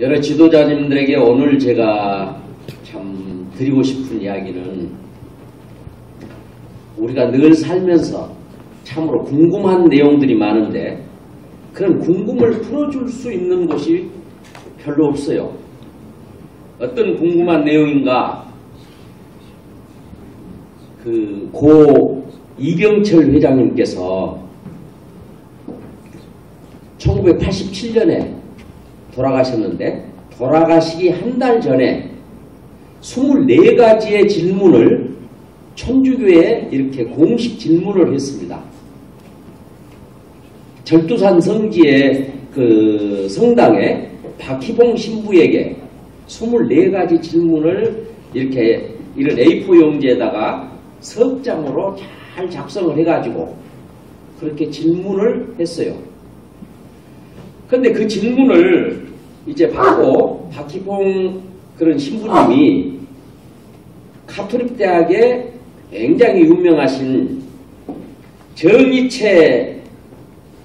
여러 지도자님들에게 오늘 제가 참 드리고 싶은 이야기는 우리가 늘 살면서 참으로 궁금한 내용들이 많은데 그런 궁금을 풀어줄 수 있는 곳이 별로 없어요. 어떤 궁금한 내용인가? 고 이병철 회장님께서 1987년에 돌아가셨는데 돌아가시기 한 달 전에 24가지의 질문을 천주교에 이렇게 공식 질문을 했습니다. 절두산 성지의 그 성당에 박희봉 신부에게 24가지 질문을 이렇게 이런 A4 용지에다가 석장으로 잘 작성을 해가지고 그렇게 질문을 했어요. 근데 그 질문을 이제 받고 박희봉 그런 신부님이 가톨릭 대학에 굉장히 유명하신 정희채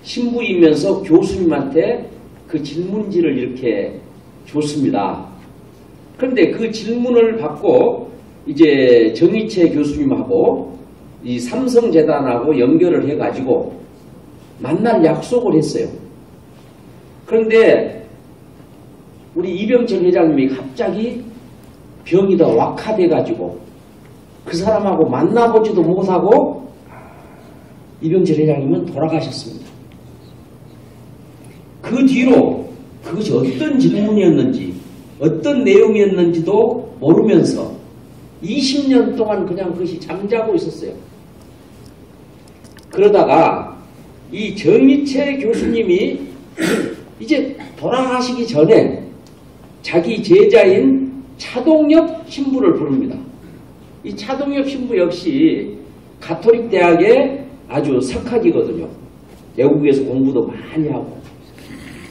신부이면서 교수님한테 그 질문지를 이렇게 줬습니다. 그런데 그 질문을 받고 이제 정희채 교수님하고 이 삼성재단하고 연결을 해가지고 만날 약속을 했어요. 그런데 우리 이병철 회장님이 갑자기 병이 더 악화돼가지고 그 사람하고 만나보지도 못하고 이병철 회장님은 돌아가셨습니다. 그 뒤로 그것이 어떤 질문이었는지 어떤 내용이었는지도 모르면서 20년 동안 그냥 그것이 잠자고 있었어요. 그러다가 이 정희채 교수님이 이제 돌아가시기 전에 자기 제자인 차동엽 신부를 부릅니다. 이 차동엽 신부 역시 가톨릭 대학의 아주 석학이거든요. 외국에서 공부도 많이 하고.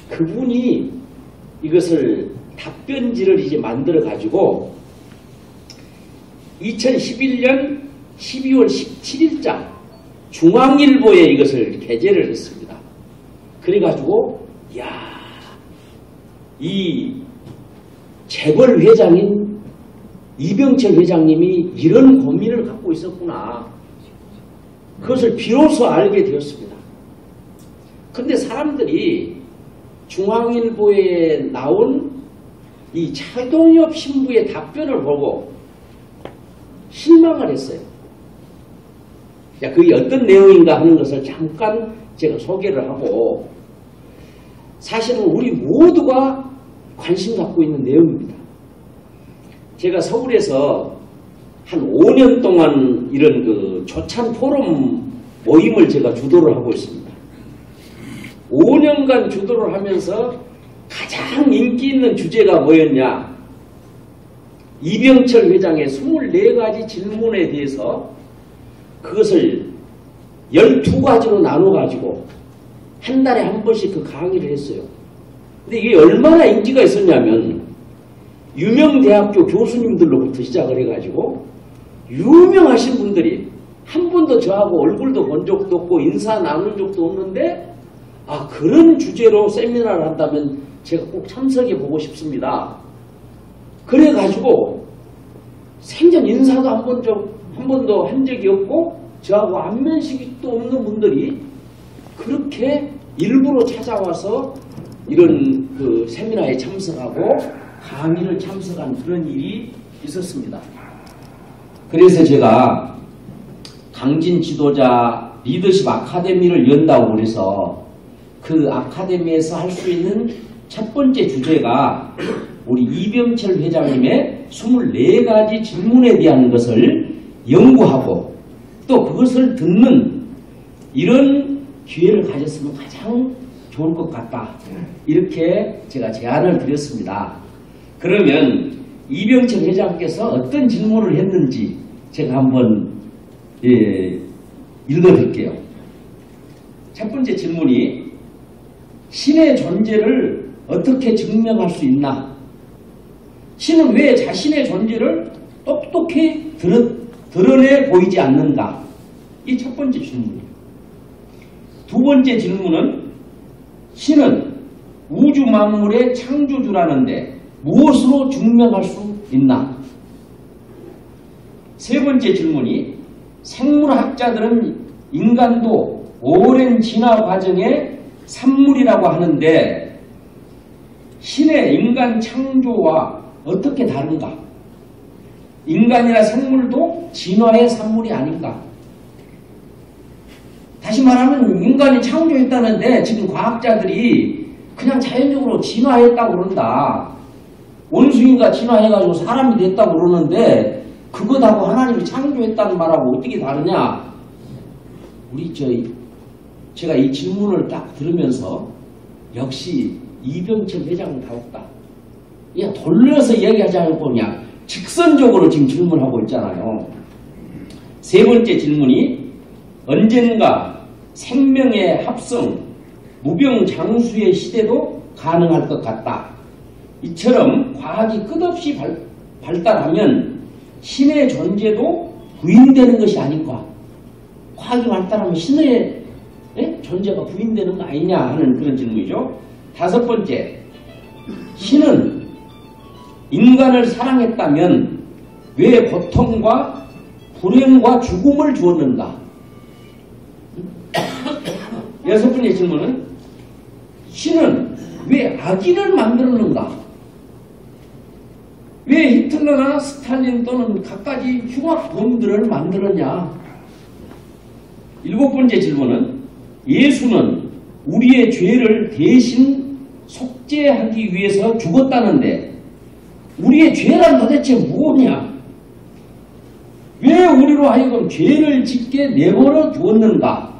그분이 이것을 답변지를 이제 만들어 가지고 2011년 12월 17일자 중앙일보에 이것을 게재를 했습니다. 그래가지고 이 재벌 회장인 이병철 회장님이 이런 고민을 갖고 있었구나. 그것을 비로소 알게 되었습니다. 그런데 사람들이 중앙일보에 나온 이 차동엽 신부의 답변을 보고 실망을 했어요. 그게 어떤 내용인가 하는 것을 잠깐 제가 소개를 하고 사실은 우리 모두가 관심 갖고 있는 내용입니다. 제가 서울에서 한 5년 동안 이런 그 조찬 포럼 모임을 제가 주도를 하고 있습니다. 5년간 주도를 하면서 가장 인기 있는 주제가 뭐였냐? 이병철 회장의 24가지 질문에 대해서 그것을 12가지로 나눠가지고 한 달에 한 번씩 그 강의를 했어요. 근데 이게 얼마나 인기가 있었냐면 유명 대학교 교수님들로부터 시작을 해가지고 유명하신 분들이 한 번도 저하고 얼굴도 본 적도 없고 인사 나눈 적도 없는데 그런 주제로 세미나를 한다면 제가 꼭 참석해 보고 싶습니다. 그래가지고 생전 인사도 한 번도 한 적이 없고 저하고 안면식도 없는 분들이 그렇게 일부러 찾아와서 이런 그 세미나에 참석하고 강의를 참석한 그런 일이 있었습니다. 그래서 제가 강진 지도자 리더십 아카데미를 연다고 그래서 그 아카데미에서 할 수 있는 첫 번째 주제가 우리 이병철 회장님의 24가지 질문에 대한 것을 연구하고 또 그것을 듣는 이런 기회를 가졌으면 가장 좋을 것 같다. 이렇게 제가 제안을 드렸습니다. 그러면 이병철 회장께서 어떤 질문을 했는지 제가 한번 읽어드릴게요. 첫 번째 질문이 신의 존재를 어떻게 증명할 수 있나? 신은 왜 자신의 존재를 똑똑히 드러내 보이지 않는가? 이 첫 번째 질문이에요. 두 번째 질문은 신은 우주 우주 만물의 창조주라는데 무엇으로 증명할 수 있나? 세 번째 질문이 생물학자들은 인간도 오랜 진화 과정의 산물이라고 하는데 신의 인간 창조와 어떻게 다른가? 인간이나 생물도 진화의 산물이 아닌가? 다시 말하면 인간이 창조했다는데 지금 과학자들이 그냥 자연적으로 진화했다고 그런다. 원숭이가 진화해가지고 사람이 됐다고 그러는데 그것하고 하나님이 창조했다는 말하고 어떻게 다르냐? 제가 이 질문을 딱 들으면서 역시 이병철 회장다웠다. 야, 돌려서 얘기하자는 거냐? 직선적으로 지금 질문하고 있잖아요. 세 번째 질문이 언젠가 생명의 합성, 무병장수의 시대도 가능할 것 같다. 이처럼 과학이 끝없이 발달하면 신의 존재도 부인되는 것이 아닌가. 과학이 발달하면 신의 존재가 부인되는 거 아니냐 하는 그런 질문이죠. 다섯 번째, 신은 인간을 사랑했다면 왜 고통과 불행과 죽음을 주었는가? 여섯 번째 질문은 신은 왜 악인을 만들었는가? 왜 히틀러나 스탈린 또는 갖가지 흉악범들을 만들었냐? 일곱 번째 질문은 예수는 우리의 죄를 대신 속죄하기 위해서 죽었다는데 우리의 죄란 도대체 무엇이냐? 왜 우리로 하여금 죄를 짓게 내버려 두었는가?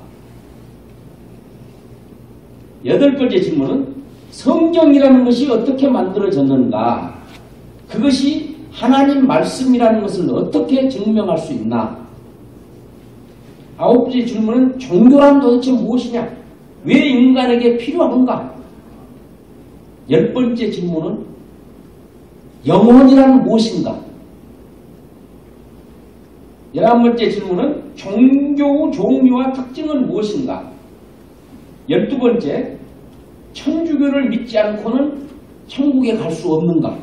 여덟 번째 질문은 성경이라는 것이 어떻게 만들어졌는가? 그것이 하나님 말씀이라는 것을 어떻게 증명할 수 있나? 아홉 번째 질문은 종교란 도대체 무엇이냐? 왜 인간에게 필요한가? 열 번째 질문은 영혼이란 무엇인가? 11번째 질문은 종교 종류와 특징은 무엇인가? 12번째, 천주교를 믿지 않고는 천국에 갈 수 없는가?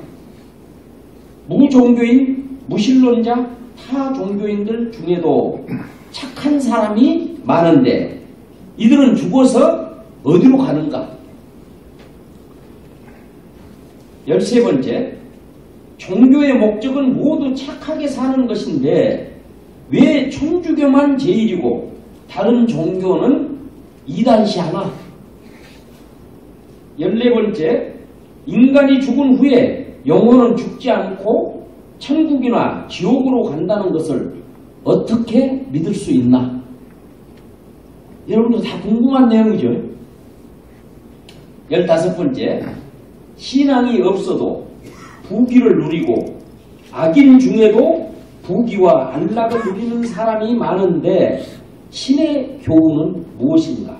무종교인, 무신론자, 타 종교인들 중에도 착한 사람이 많은데 이들은 죽어서 어디로 가는가? 13번째, 종교의 목적은 모두 착하게 사는 것인데 왜 천주교만 제일이고 다른 종교는 이단시하나? 14번째, 인간이 죽은 후에 영혼은 죽지 않고 천국이나 지옥으로 간다는 것을 어떻게 믿을 수 있나? 여러분도 다 궁금한 내용이죠. 15번째, 신앙이 없어도 부귀를 누리고 악인 중에도 부귀와 안락을 누리는 사람이 많은데 신의 교훈은 무엇인가?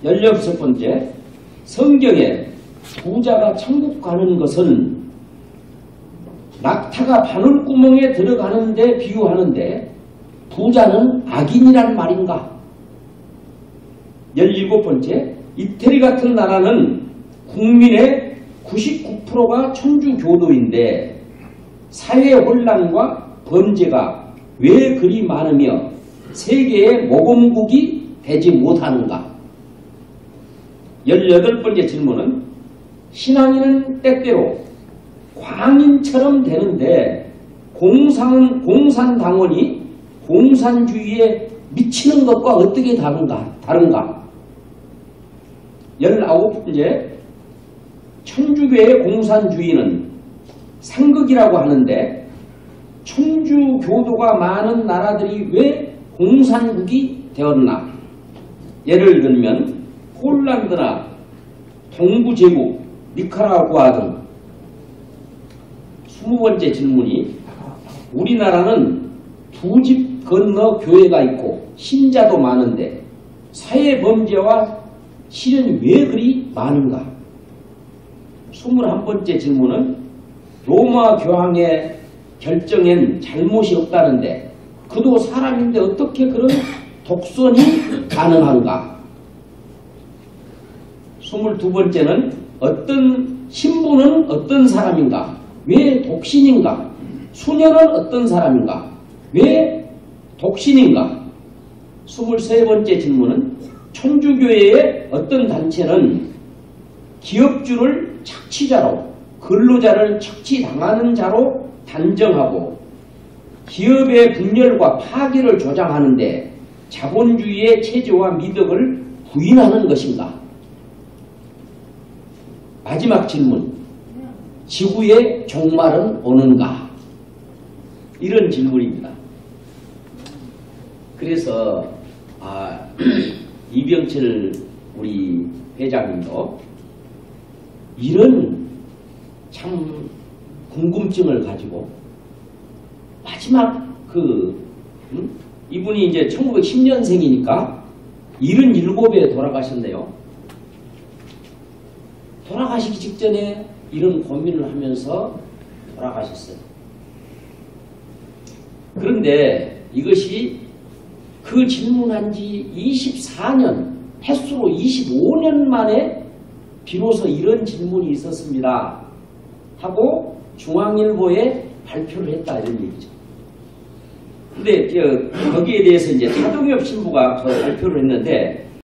16번째, 성경에 부자가 천국 가는 것은 낙타가 바늘구멍에 들어가는데 비유하는데 부자는 악인이란 말인가? 17번째, 이태리 같은 나라는 국민의 99%가 천주교도인데 사회 혼란과 범죄가 왜 그리 많으며 세계의 모범국이 되지 못하는가? 18번째 질문은 신앙인은 때때로 광인처럼 되는데 공산당원이 공산주의에 미치는 것과 어떻게 다른가? 19번째, 천주교의 공산주의는 상극이라고 하는데 천주교도가 많은 나라들이 왜 공산국이 되었나? 예를 들면 폴란드나 동부제국, 니카라구아 등. 20번째 질문이 우리나라는 두 집 건너 교회가 있고 신자도 많은데 사회범죄와 시련이 왜 그리 많은가? 21번째 질문은 로마 교황의 결정엔 잘못이 없다는데 그도 사람인데 어떻게 그런 독선이 가능한가? 22번째는 어떤 신부는 어떤 사람인가? 왜 독신인가? 수녀는 어떤 사람인가? 왜 독신인가? 23번째 질문은 천주교회의 어떤 단체는 기업주를 착취자로, 근로자를 착취당하는 자로 단정하고 기업의 분열과 파괴를 조장하는데 자본주의의 체제와 미덕을 부인하는 것인가? 마지막 질문. 지구의 종말은 오는가? 이런 질문입니다. 그래서 이병철 우리 회장님도 이런 참 궁금증을 가지고 마지막 이분이 이제 1910년생이니까 77에 돌아가셨네요. 돌아가시기 직전에 이런 고민을 하면서 돌아가셨어요. 그런데 이것이 그 질문한 지 24년, 횟수로 25년 만에 비로소 이런 질문이 있었습니다 하고 중앙일보에 발표를 했다 이런 얘기죠. 근데 거기에 대해서 이제 차동엽 신부가 발표를 했는데